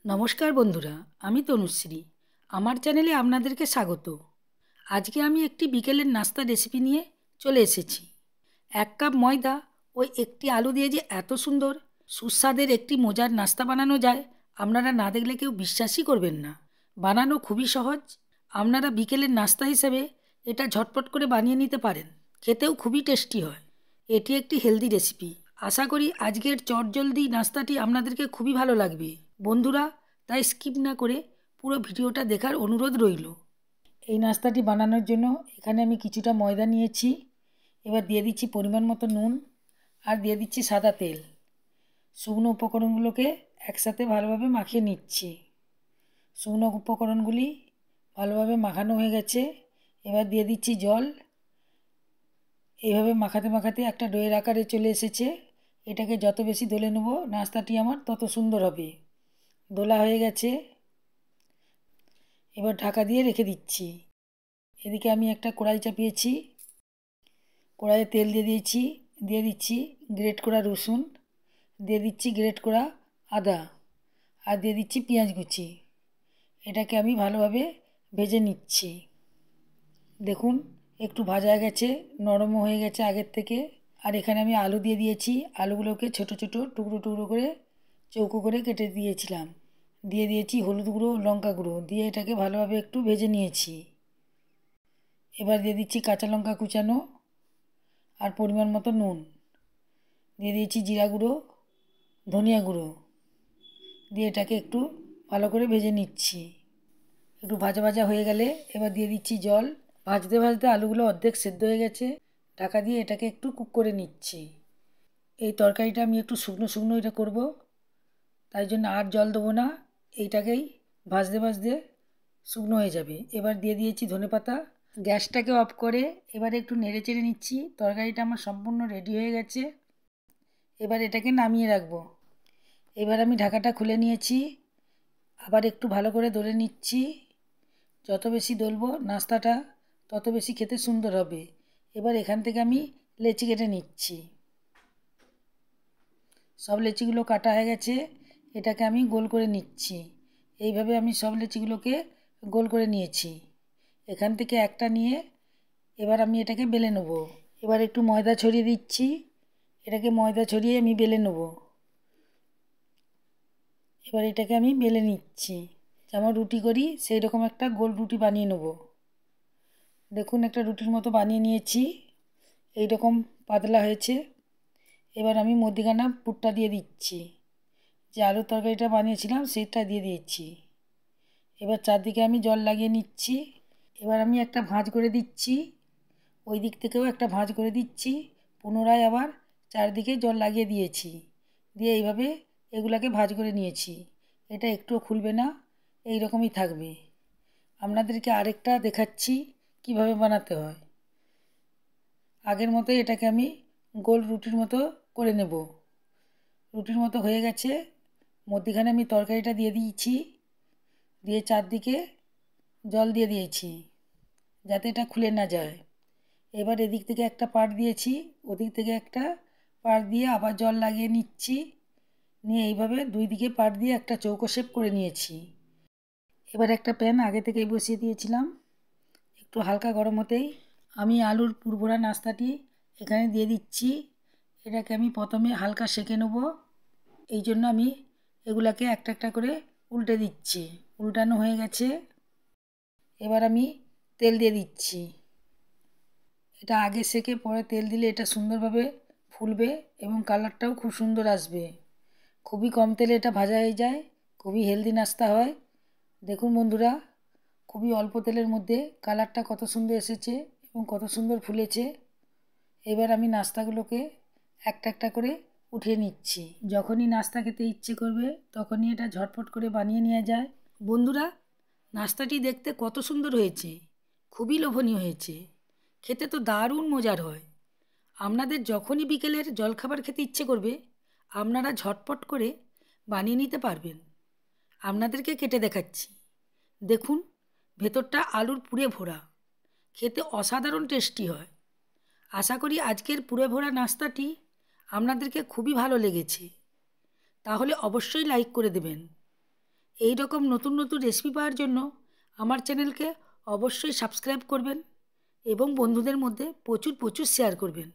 নমস্কার বন্ধুরা, আমি তনুশ্রী। আমার চ্যানেলে আপনাদেরকে স্বাগত। আজকে আমি একটি বিকেলের নাস্তা রেসিপি নিয়ে চলে এসেছি। 1 কাপ ময়দা ও একটি আলু দিয়ে যে এত সুন্দর সুস্বাদের একটি মজার নাস্তা বানানো যায়, আপনারা না দেখলে কেউ বিশ্বাসই করবেন না। বানানো খুবই সহজ। আপনারা বিকেলের নাস্তা হিসেবে এটা ঝটপট করে বানিয়ে নিতে পারেন। খেতেও খুবই টেস্টি হয়। এটি একটি হেলদি রেসিপি। আশা করি আজকের চটজলদি নাস্তাটি আপনাদেরকে খুবই ভালো লাগবে বন্ধুরা। তাই স্কিপ না করে পুরো ভিডিওটা দেখার অনুরোধ রইল। এই নাস্তাটি বানানোর জন্য এখানে আমি কিছুটা ময়দা নিয়েছি। এবার দিয়ে দিচ্ছি পরিমাণ মতো নুন আর দিয়ে দিচ্ছি সাদা তেল। শুকনো উপকরণগুলোকে একসাথে ভালোভাবে মাখিয়ে নিচ্ছি। শুকনো উপকরণগুলি ভালোভাবে মাখানো হয়ে গেছে। এবার দিয়ে দিচ্ছি জল। এইভাবে মাখাতে মাখাতে একটা ডোয়ের আকারে চলে এসেছে। এটাকে যত বেশি দলে নেব নাস্তাটি আমার তত সুন্দর হবে। দোলা হয়ে গেছে। এবার ঢাকা দিয়ে রেখে দিচ্ছি। এদিকে আমি একটা কড়াই চাপিয়েছি। কড়াইয়ে তেল দিয়ে দিয়েছি। দিয়ে দিচ্ছি গ্রেট করা রসুন, দিয়ে দিচ্ছি গ্রেট করা আদা, আর দিয়ে দিচ্ছি পেঁয়াজ কুচি। এটাকে আমি ভালোভাবে ভেজে নিচ্ছি। দেখুন একটু ভাজা গেছে, নরমও হয়ে গেছে আগের থেকে। আর এখানে আমি আলু দিয়ে দিয়েছি। আলুগুলোকে ছোট ছোট টুকরো টুকরো করে চৌকো করে কেটে দিয়েছিলাম। দিয়ে দিয়েছি হলুদ গুঁড়ো, লঙ্কা গুঁড়ো, দিয়ে এটাকে ভালোভাবে একটু ভেজে নিয়েছি। এবার দিয়ে দিচ্ছি কাঁচা লঙ্কা কুচানো আর পরিমাণ মতো নুন। দিয়ে দিয়েছি জিরা গুঁড়ো, ধনিয়া গুঁড়ো, দিয়ে এটাকে একটু ভালো করে ভেজে নিচ্ছি। একটু ভাজা ভাজা হয়ে গেলে এবার দিয়ে দিচ্ছি জল। ভাজতে ভাজতে আলুগুলো অর্ধেক সেদ্ধ হয়ে গেছে। ঢাকা দিয়ে এটাকে একটু কুক করে নিচ্ছি। এই তরকারিটা আমি একটু শুকনো শুকনো এটা করব, তাই জন্য আর জল দেবো না। এইটাকেই ভাজতে ভাজতে শুকনো হয়ে যাবে। এবার দিয়ে দিয়েছি ধনেপাতা। গ্যাসটাকে অফ করে এবার একটু নেড়ে চেড়ে নিচ্ছি। তরকারিটা আমার সম্পূর্ণ রেডি হয়ে গেছে। এবার এটাকে নামিয়ে রাখবো। এবার আমি ঢাকাটা খুলে নিয়েছি। আবার একটু ভালো করে দলে নিচ্ছি। যত বেশি দলবো নাস্তাটা তত বেশি খেতে সুন্দর হবে। এবার এখান থেকে আমি লেচি কেটে নিচ্ছি। সব লেচিগুলো কাটা হয়ে গেছে। এটাকে আমি গোল করে নিচ্ছি। এইভাবে আমি সব লেচিগুলোকে গোল করে নিয়েছি। এখান থেকে একটা নিয়ে এবার আমি এটাকে বেলে নেব। এবার একটু ময়দা ছড়িয়ে দিচ্ছি। এটাকে ময়দা ছড়িয়ে আমি বেলে নেব। এবার এটাকে আমি বেলে নিচ্ছি। যেমন রুটি করি সেই রকম একটা গোল রুটি বানিয়ে নেব। দেখুন একটা রুটির মতো বানিয়ে নিয়েছি। এই রকম পাতলা হয়েছে। এবার আমি মধ্যিখানে পুরটা দিয়ে দিচ্ছি। যে আলুর তরকারিটা বানিয়েছিলাম সেটা দিয়ে দিয়েছি। এবার চারদিকে আমি জল লাগিয়ে নিচ্ছি। এবার আমি একটা ভাঁজ করে দিচ্ছি। ওই দিক থেকেও একটা ভাঁজ করে দিচ্ছি। পুনরায় আবার চারদিকে জল লাগিয়ে দিয়েছি। দিয়ে এইভাবে এগুলাকে ভাঁজ করে নিয়েছি। এটা একটুও খুলবে না, এই রকমই থাকবে। আপনাদেরকে আরেকটা দেখাচ্ছি কিভাবে বানাতে হয়। আগের মতোই এটাকে আমি গোল রুটির মতো করে নেব। রুটির মতো হয়ে গেছে। মধ্যিখানে আমি তরকারিটা দিয়ে দিয়েছি। দিয়ে চারদিকে জল দিয়ে দিয়েছি যাতে এটা খুলে না যায়। এবার এদিক থেকে একটা পাট দিয়েছি, ওদিক থেকে একটা পাট দিয়ে আবার জল লাগিয়ে নিচ্ছি। নিয়ে এইভাবে দুই দিকে পাট দিয়ে একটা চৌকো শেপ করে নিয়েছি। এবার একটা প্যান আগে থেকেই বসিয়ে দিয়েছিলাম। একটু হালকা গরম হতেই আমি আলুর পুরভরা নাস্তাটি এখানে দিয়ে দিচ্ছি। এটাকে আমি প্রথমে হালকা সেঁকে নেব। এই জন্য আমি এগুলাকে একটা একটা করে উল্টে দিচ্ছি। উল্টানো হয়ে গেছে। এবার আমি তেল দিয়ে দিচ্ছি। এটা আগে সেঁকে পরে তেল দিলে এটা সুন্দরভাবে ফুলবে এবং কালারটাও খুব সুন্দর আসবে। খুবই কম তেলে এটা ভাজা হয়ে যায়। খুবই হেলদি নাস্তা হয়। দেখুন বন্ধুরা, খুবই অল্প তেলের মধ্যে কালারটা কত সুন্দর এসেছে এবং কত সুন্দর ফুলেছে। এবার আমি নাস্তাগুলোকে একটা একটা করে উঠিয়ে নিচ্ছি। যখনই নাস্তা খেতে ইচ্ছে করবে তখনই এটা ঝটপট করে বানিয়ে নেওয়া যায়। বন্ধুরা, নাস্তাটি দেখতে কত সুন্দর হয়েছে, খুবই লোভনীয় হয়েছে। খেতে তো দারুণ মজার হয়। আপনাদের যখনই বিকেলের জলখাবার খেতে ইচ্ছে করবে আপনারা ঝটপট করে বানিয়ে নিতে পারবেন। আপনাদেরকে কেটে দেখাচ্ছি। দেখুন ভেতরটা আলুর পুরে ভরা। খেতে অসাধারণ টেস্টি হয়। আশা করি আজকের পুরে ভরা নাস্তাটি আপনাদেরকে খুবই ভালো লেগেছে। তাহলে অবশ্যই লাইক করে দেবেন। এই রকম নতুন নতুন রেসিপি পাওয়ার জন্য আমার চ্যানেলকে অবশ্যই সাবস্ক্রাইব করবেন এবং বন্ধুদের মধ্যে প্রচুর প্রচুর শেয়ার করবেন।